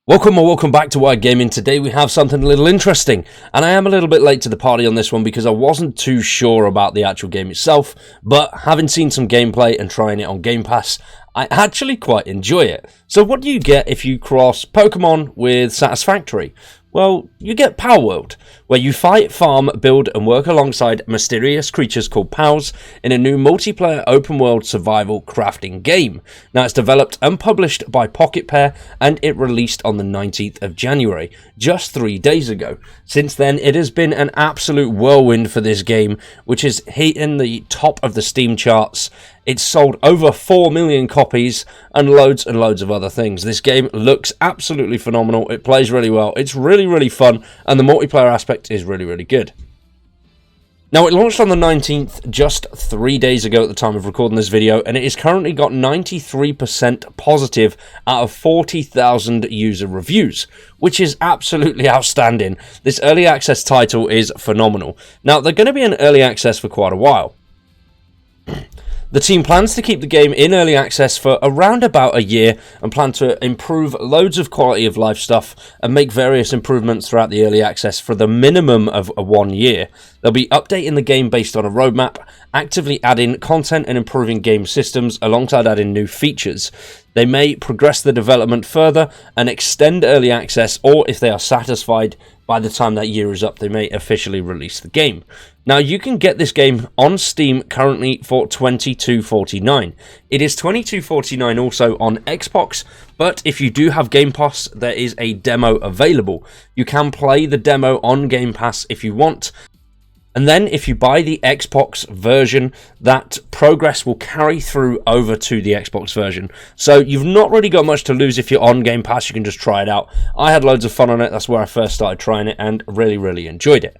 Welcome back to Wide Gaming. Today we have something a little interesting, and I am a little bit late to the party on this one because I wasn't too sure about the actual game itself, but having seen some gameplay and trying it on Game Pass, I actually quite enjoy it. So what do you get if you cross Pokemon with Satisfactory? Well, you get Palworld, where you fight, farm, build and work alongside mysterious creatures called Pals in a new multiplayer open-world survival crafting game. Now, it's developed and published by Pocket Pair, and it released on the 19th of January, just 3 days ago. Since then, it has been an absolute whirlwind for this game, which is hitting the top of the Steam charts. It's sold over 4 million copies and loads of other things. This game looks absolutely phenomenal. It plays really well. It's really fun, and the multiplayer aspect is really good. Now, it launched on the 19th, just 3 days ago at the time of recording this video, and it has currently got 93% positive out of 40,000 user reviews, which is absolutely outstanding. This early access title is phenomenal. Now, they're going to be in early access for quite a while. The team plans to keep the game in early access for around about a year and plan to improve loads of quality of life stuff and make various improvements throughout the early access for the minimum of 1 year. They'll be updating the game based on a roadmap, actively adding content and improving game systems alongside adding new features. They may progress the development further and extend early access, or if they are satisfied by the time that year is up, they may officially release the game. Now, you can get this game on Steam currently for $22.49. It is $22.49 also on Xbox, but if you do have Game Pass, there is a demo available. You can play the demo on Game Pass if you want. And then if you buy the Xbox version, that progress will carry through over to the Xbox version. So you've not really got much to lose if you're on Game Pass. You can just try it out. I had loads of fun on it. That's where I first started trying it and really enjoyed it.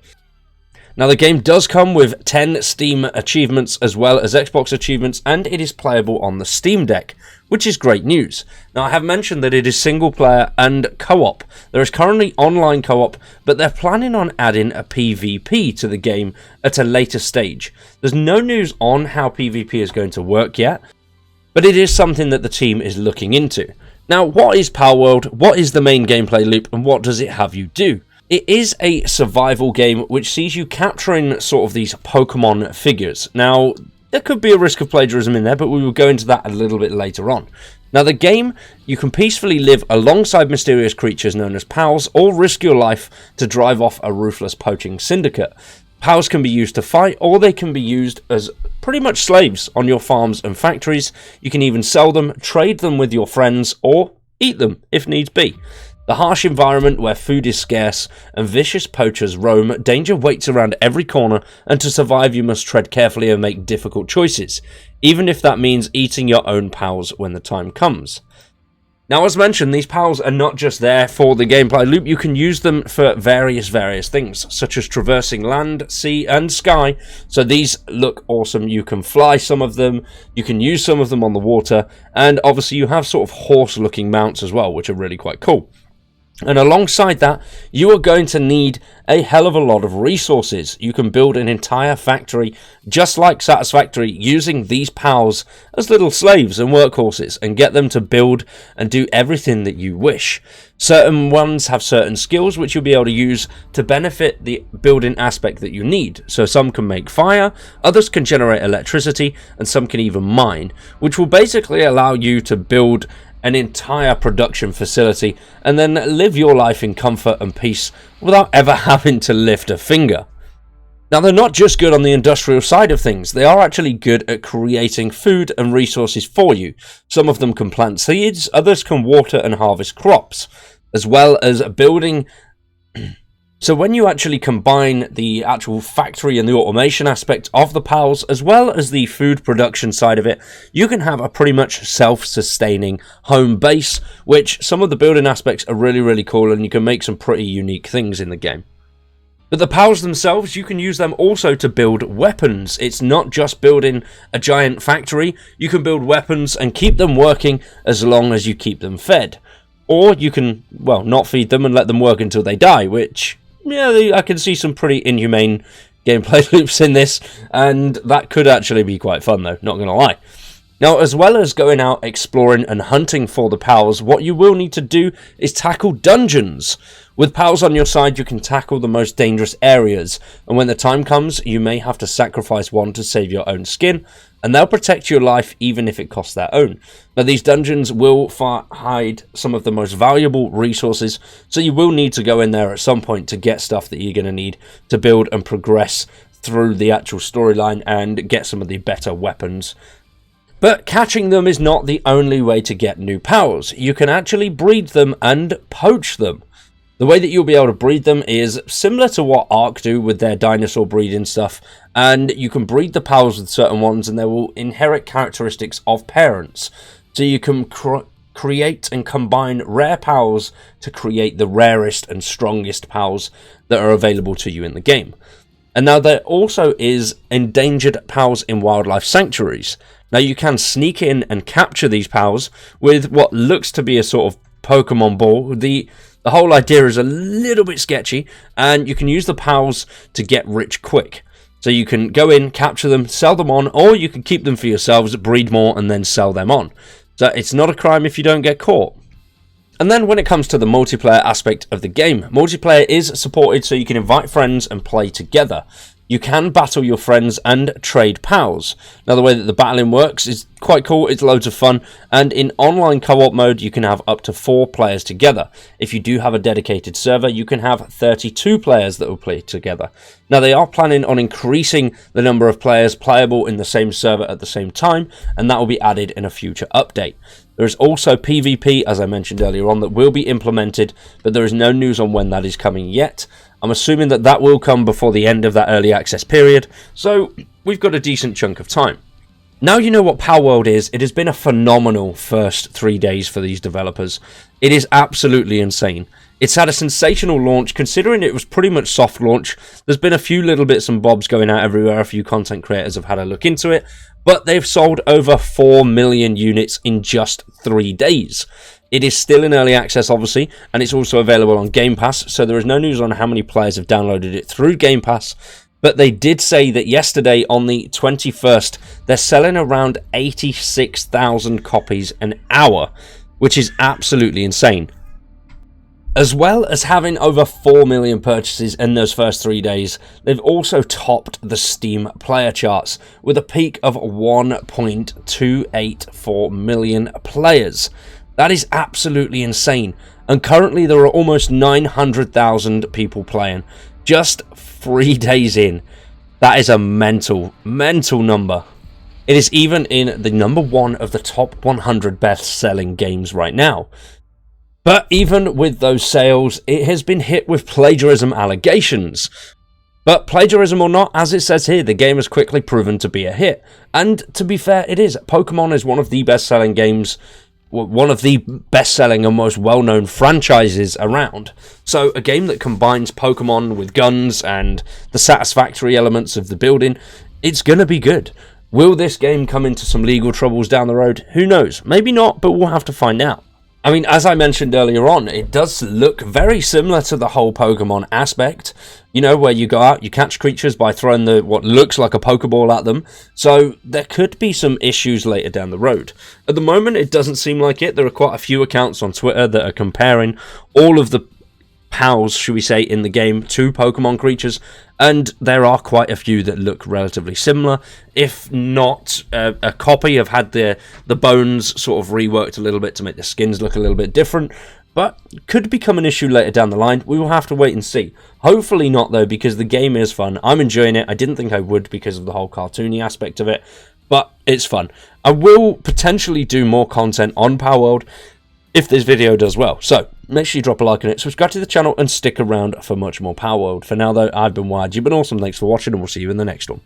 Now, the game does come with 10 Steam achievements as well as Xbox achievements, and it is playable on the Steam Deck, which is great news. Now, I have mentioned that it is single player and co-op. There is currently online co-op, but they're planning on adding a PvP to the game at a later stage. There's no news on how PvP is going to work yet, but it is something that the team is looking into. Now, what is Palworld? What is the main gameplay loop, and what does it have you do? It is a survival game which sees you capturing sort of these Pokemon figures. Now, there could be a risk of plagiarism in there, but we will go into that a little bit later on. Now, the game, you can peacefully live alongside mysterious creatures known as Pals, or risk your life to drive off a ruthless poaching syndicate. Pals can be used to fight, or they can be used as pretty much slaves on your farms and factories. You can even sell them, trade them with your friends, or eat them if needs be. The harsh environment where food is scarce and vicious poachers roam, danger waits around every corner, and to survive you must tread carefully and make difficult choices, even if that means eating your own pals when the time comes. Now, as mentioned, these pals are not just there for the gameplay loop. You can use them for various things, such as traversing land, sea and sky. So these look awesome. You can fly some of them, you can use some of them on the water, and obviously you have sort of horse-looking mounts as well, which are really quite cool. And alongside that, you are going to need a hell of a lot of resources. You can build an entire factory, just like Satisfactory, using these pals as little slaves and workhorses, and get them to build and do everything that you wish. Certain ones have certain skills which you'll be able to use to benefit the building aspect that you need. So some can make fire, others can generate electricity, and some can even mine, which will basically allow you to build an entire production facility and then live your life in comfort and peace without ever having to lift a finger. Now, they're not just good on the industrial side of things, they are actually good at creating food and resources for you. Some of them can plant seeds, others can water and harvest crops, as well as building. So when you actually combine the actual factory and the automation aspect of the pals, as well as the food production side of it, you can have a pretty much self-sustaining home base, which some of the building aspects are really cool, and you can make some pretty unique things in the game. But the pals themselves, you can use them also to build weapons. It's not just building a giant factory. You can build weapons and keep them working as long as you keep them fed. Or you can, well, not feed them and let them work until they die, which, yeah, I can see some pretty inhumane gameplay loops in this, and that could actually be quite fun though, not gonna lie. Now, as well as going out exploring and hunting for the pals, what you will need to do is tackle dungeons. With pals on your side, you can tackle the most dangerous areas, and when the time comes, you may have to sacrifice one to save your own skin, and they'll protect your life even if it costs their own. Now, these dungeons will hide some of the most valuable resources, so you will need to go in there at some point to get stuff that you're going to need to build and progress through the actual storyline and get some of the better weapons. But catching them is not the only way to get new pals. You can actually breed them and poach them. The way that you'll be able to breed them is similar to what Ark do with their dinosaur breeding stuff, and you can breed the pals with certain ones and they will inherit characteristics of parents. So you can create and combine rare pals to create the rarest and strongest pals that are available to you in the game. And now there also is endangered pals in wildlife sanctuaries. Now you can sneak in and capture these pals with what looks to be a sort of Pokemon ball. The whole idea is a little bit sketchy, and you can use the pals to get rich quick. So you can go in, capture them, sell them on, or you can keep them for yourselves, breed more, and then sell them on. So it's not a crime if you don't get caught. And then when it comes to the multiplayer aspect of the game, multiplayer is supported so you can invite friends and play together. You can battle your friends and trade pals. Now, the way that the battling works is quite cool, it's loads of fun, and in online co-op mode you can have up to 4 players together. If you do have a dedicated server, you can have 32 players that will play together. Now, they are planning on increasing the number of players playable in the same server at the same time, and that will be added in a future update. There is also PvP, as I mentioned earlier on, that will be implemented, but there is no news on when that is coming yet. I'm assuming that that will come before the end of that early access period, so we've got a decent chunk of time. Now you know what Palworld is, it has been a phenomenal first 3 days for these developers. It is absolutely insane. It's had a sensational launch, considering it was pretty much soft launch. There's been a few little bits and bobs going out everywhere, a few content creators have had a look into it, but they've sold over 4 million units in just 3 days. It is still in early access, obviously, and it's also available on Game Pass, so there is no news on how many players have downloaded it through Game Pass, but they did say that yesterday, on the 21st, they're selling around 86,000 copies an hour, which is absolutely insane. As well as having over 4 million purchases in those first 3 days, they've also topped the Steam player charts with a peak of 1.284 million players. That is absolutely insane, and currently there are almost 900,000 people playing, just 3 days in. That is a mental number. It is even in the number 1 of the top 100 best-selling games right now. But even with those sales, it has been hit with plagiarism allegations. But plagiarism or not, as it says here, the game has quickly proven to be a hit. And to be fair, it is. Pokemon is one of the best-selling games, one of the best-selling and most well-known franchises around. So a game that combines Pokemon with guns and the satisfactory elements of the building, it's going to be good. Will this game come into some legal troubles down the road? Who knows? Maybe not, but we'll have to find out. I mean, as I mentioned earlier on, it does look very similar to the whole Pokemon aspect. You know, where you go out, you catch creatures by throwing what looks like a Pokeball at them. So there could be some issues later down the road. At the moment, it doesn't seem like it. There are quite a few accounts on Twitter that are comparing all of the pals, should we say, in the game to Pokemon creatures, and there are quite a few that look relatively similar. If not a copy, have had the bones sort of reworked a little bit to make the skins look a little bit different, but could become an issue later down the line. We will have to wait and see. Hopefully not, though, because the game is fun. I'm enjoying it. I didn't think I would because of the whole cartoony aspect of it, but it's fun. I will potentially do more content on Palworld if this video does well. So make sure you drop a like on it, subscribe to the channel, and stick around for much more Palworld. For now, though, I've been Wired. You've been awesome. Thanks for watching, and we'll see you in the next one.